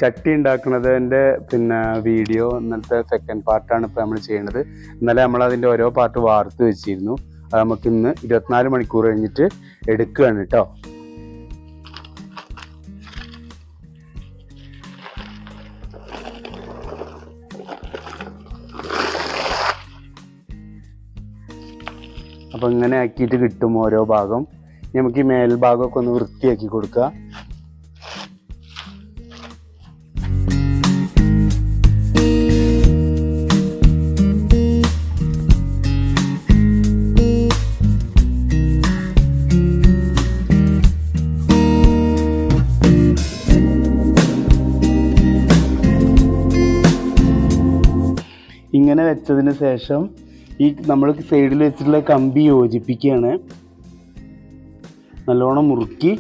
ചട്ടി ഉണ്ടാക്കുന്നതിൻ്റെ പിന്നെ വീഡിയോ ഇന്നത്തെ സെക്കൻഡ് പാർട്ടാണ് ഇപ്പോൾ നമ്മൾ ചെയ്യുന്നത്. ഇന്നലെ നമ്മൾ അതിൻ്റെ ഓരോ പാർട്ട് വാർത്ത് വെച്ചിരുന്നു. അത് നമുക്ക് ഇന്ന് 24 മണിക്കൂർ കഴിഞ്ഞിട്ട് എടുക്കുകയാണ് കേട്ടോ. അപ്പോൾ ഇങ്ങനെ ആക്കിയിട്ട് കിട്ടും ഓരോ ഭാഗം. നമുക്ക് ഈ മേൽഭാഗമൊക്കെ ഒന്ന് വൃത്തിയാക്കി കൊടുക്കുക. ഇങ്ങനെ വെച്ചതിന് ശേഷം ഈ നമ്മൾ സൈഡിൽ വെച്ചിട്ടുള്ള കമ്പി യോജിപ്പിക്കുകയാണ്. നല്ലോണം മുറുക്കി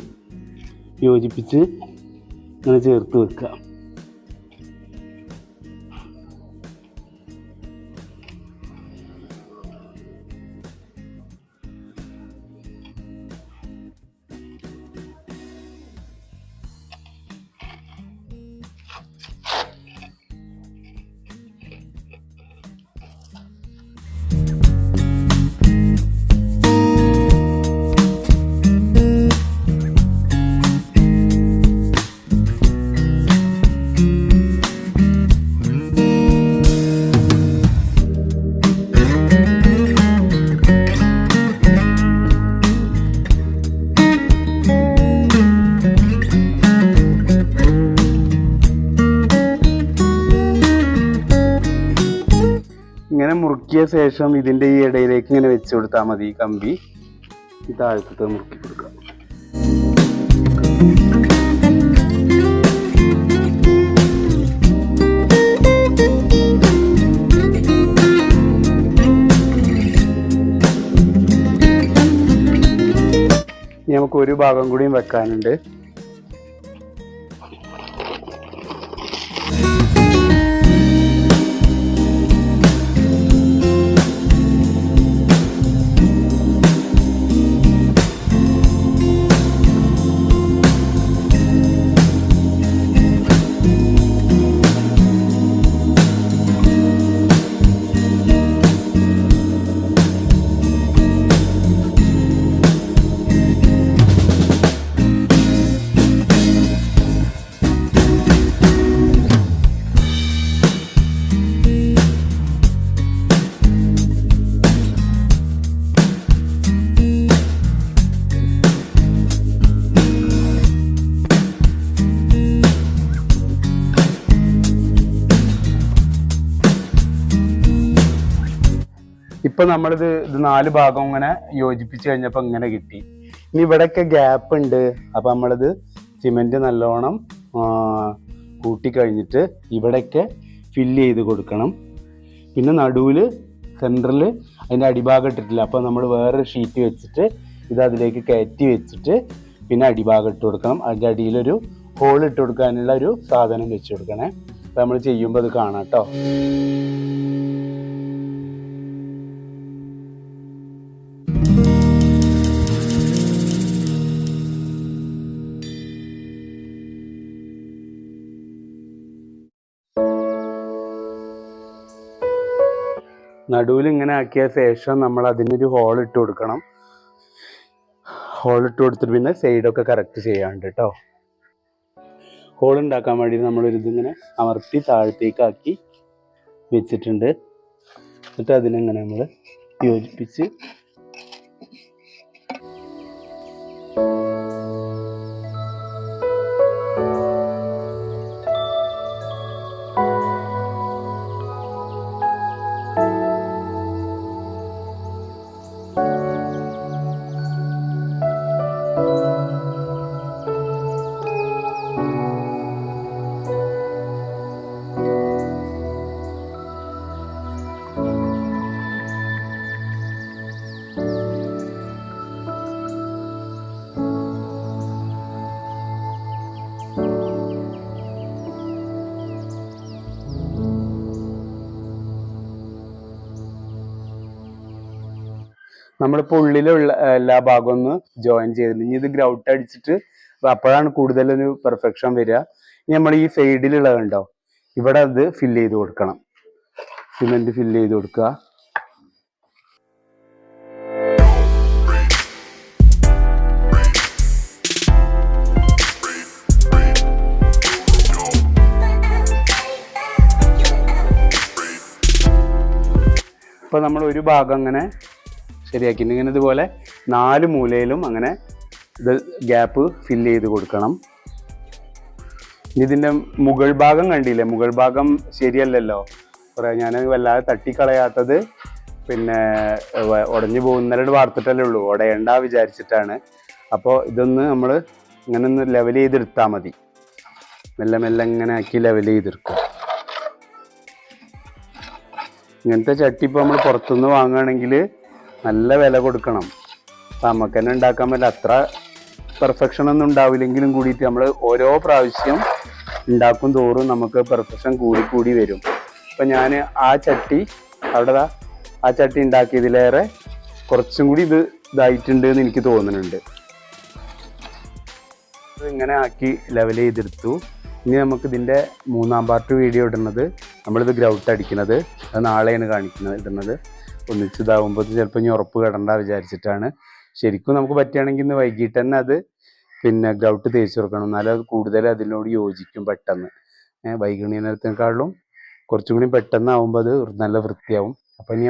യോജിപ്പിച്ച് ഇങ്ങനെ ചേർത്ത് വെക്കുക. ഇങ്ങനെ മുറുക്കിയ ശേഷം ഇതിൻ്റെ ഈ ഇടയിലേക്ക് ഇങ്ങനെ വെച്ച് കൊടുത്താൽ മതി. ഈ കമ്പി ഈ താഴത്തെ മുറുക്കി കൊടുക്കുക. ഇനി നമുക്ക് ഒരു ഭാഗം കൂടിയും വെക്കാനുണ്ട്. ഇപ്പൊ നമ്മളിത് 4 ഭാഗം ഇങ്ങനെ യോജിപ്പിച്ച് കഴിഞ്ഞപ്പോൾ ഇങ്ങനെ കിട്ടി. ഇനി ഇവിടെയൊക്കെ ഗ്യാപ്പ് ഉണ്ട്. അപ്പൊ നമ്മളിത് സിമെന്റ് നല്ലോണം കൂട്ടിക്കഴിഞ്ഞിട്ട് ഇവിടെയൊക്കെ ഫില്ല് ചെയ്ത് കൊടുക്കണം. പിന്നെ നടുവില് സെൻറ്ററിൽ അതിൻ്റെ അടിഭാഗം ഇട്ടിട്ടില്ല. അപ്പോൾ നമ്മൾ വേറൊരു ഷീറ്റ് വെച്ചിട്ട് ഇത് അതിലേക്ക് കയറ്റി വെച്ചിട്ട് പിന്നെ അടിഭാഗം ഇട്ട് കൊടുക്കണം. അതിൻ്റെ അടിയിലൊരു ഹോൾ ഇട്ട് കൊടുക്കാനുള്ള ഒരു സാധനം വെച്ച് കൊടുക്കണേ. അപ്പോൾ നമ്മൾ ചെയ്യുമ്പോൾ അത് കാണാം കേട്ടോ. നടുവിൽ ഇങ്ങനെ ആക്കിയ ശേഷം നമ്മൾ അതിനൊരു ഹോൾ ഇട്ട് കൊടുക്കണം. ഹോൾ ഇട്ട് കൊടുത്തിട്ട് പിന്നെ സൈഡൊക്കെ കറക്റ്റ് ചെയ്യാണ്ട് കേട്ടോ. ഹോൾ ഉണ്ടാക്കാൻ വേണ്ടി നമ്മളൊരിതിങ്ങനെ അമർത്തി താഴത്തേക്കാക്കി വെച്ചിട്ടുണ്ട്. എന്നിട്ട് അതിനെങ്ങനെ നമ്മൾ യോജിപ്പിച്ച് നമ്മളിപ്പോൾ ഉള്ളിലുള്ള എല്ലാ ഭാഗവും ഒന്ന് ജോയിൻ ചെയ്തിട്ടുണ്ട്. ഇനി ഇത് ഗ്രൗട്ട് അടിച്ചിട്ട് അപ്പോഴാണ് കൂടുതലൊരു പെർഫെക്ഷൻ വരിക. ഇനി നമ്മൾ ഈ സൈഡിലുള്ളതുണ്ടോ ഇവിടെ അത് ഫില്ല് ചെയ്ത് കൊടുക്കണം. സിമെന്റ് ഫില്ല് ചെയ്ത് കൊടുക്കുക. അപ്പോൾ നമ്മൾ ഒരു ഭാഗം അങ്ങനെ ശരിയാക്കി ഇങ്ങനെ ഇതുപോലെ 4 മൂലയിലും അങ്ങനെ ഇത് ഗ്യാപ്പ് ഫില്ല് ചെയ്ത് കൊടുക്കണം. ഇതിൻ്റെ മുകൾ ഭാഗം കണ്ടില്ലേ, മുകൾ ഭാഗം ശരിയല്ലല്ലോ. ഞാൻ വല്ലാതെ തട്ടിക്കളയാത്തത് പിന്നെ ഉടഞ്ഞു പോകുന്നവരോട് വാർത്തിട്ടല്ലേ ഉള്ളൂ, ഉടയണ്ട വിചാരിച്ചിട്ടാണ്. അപ്പോൾ ഇതൊന്ന് നമ്മൾ ഇങ്ങനെ ഒന്ന് ലെവൽ ചെയ്തെടുത്താൽ മതി. മെല്ലെ മെല്ലെ ഇങ്ങനെ ആക്കി ലെവൽ ചെയ്തെടുക്കും. ഇങ്ങനത്തെ ചട്ടി ഇപ്പോൾ നമ്മൾ പുറത്തുനിന്ന് വാങ്ങുകയാണെങ്കിൽ നല്ല വില കൊടുക്കണം. അപ്പം നമുക്ക് തന്നെ ഉണ്ടാക്കാൻ പറ്റില്ല. അത്ര പെർഫെക്ഷൻ ഒന്നും ഉണ്ടാവില്ലെങ്കിലും കൂടിയിട്ട് നമ്മൾ ഓരോ പ്രാവശ്യം ഉണ്ടാക്കും തോറും നമുക്ക് പെർഫെക്ഷൻ കൂടി വരും. ഇപ്പം ഞാൻ ആ ചട്ടി അവിടെ ആ ചട്ടി ഉണ്ടാക്കിയതിലേറെ കുറച്ചും കൂടി ഇതായിട്ടുണ്ട് എന്ന് എനിക്ക് തോന്നുന്നുണ്ട്. ഇങ്ങനെ ആക്കി ലെവൽ ചെയ്തെടുത്തു. ഇനി നമുക്ക് ഇതിൻ്റെ 3-ാം പാർട്ട് വീഡിയോ ഇടുന്നത്, നമ്മളിത് ഗ്രൗട്ട് അടിക്കുന്നത്, അത് നാളെയാണ് ഇടുന്നത്. ഒന്നിച്ചിതാവുമ്പോൾ ചിലപ്പോൾ ഇനി ഉറപ്പ് കിടണ്ട വിചാരിച്ചിട്ടാണ്. ശരിക്കും നമുക്ക് പറ്റുകയാണെങ്കിൽ ഇന്ന് വൈകിട്ട് തന്നെ അത് പിന്നെ ഗ്രൗട്ട് തേച്ച് കൊടുക്കണം. എന്നാലും അത് കൂടുതൽ അതിനോട് യോജിക്കും പെട്ടെന്ന്. വൈകുന്നേരത്തിനേക്കാളും കുറച്ചും കൂടി പെട്ടെന്നാവുമ്പോൾ അത് നല്ല വൃത്തിയാവും. അപ്പം ഇനി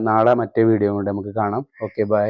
നാളെ മറ്റേ വീഡിയോ കൊണ്ട് നമുക്ക് കാണാം. Okay, by.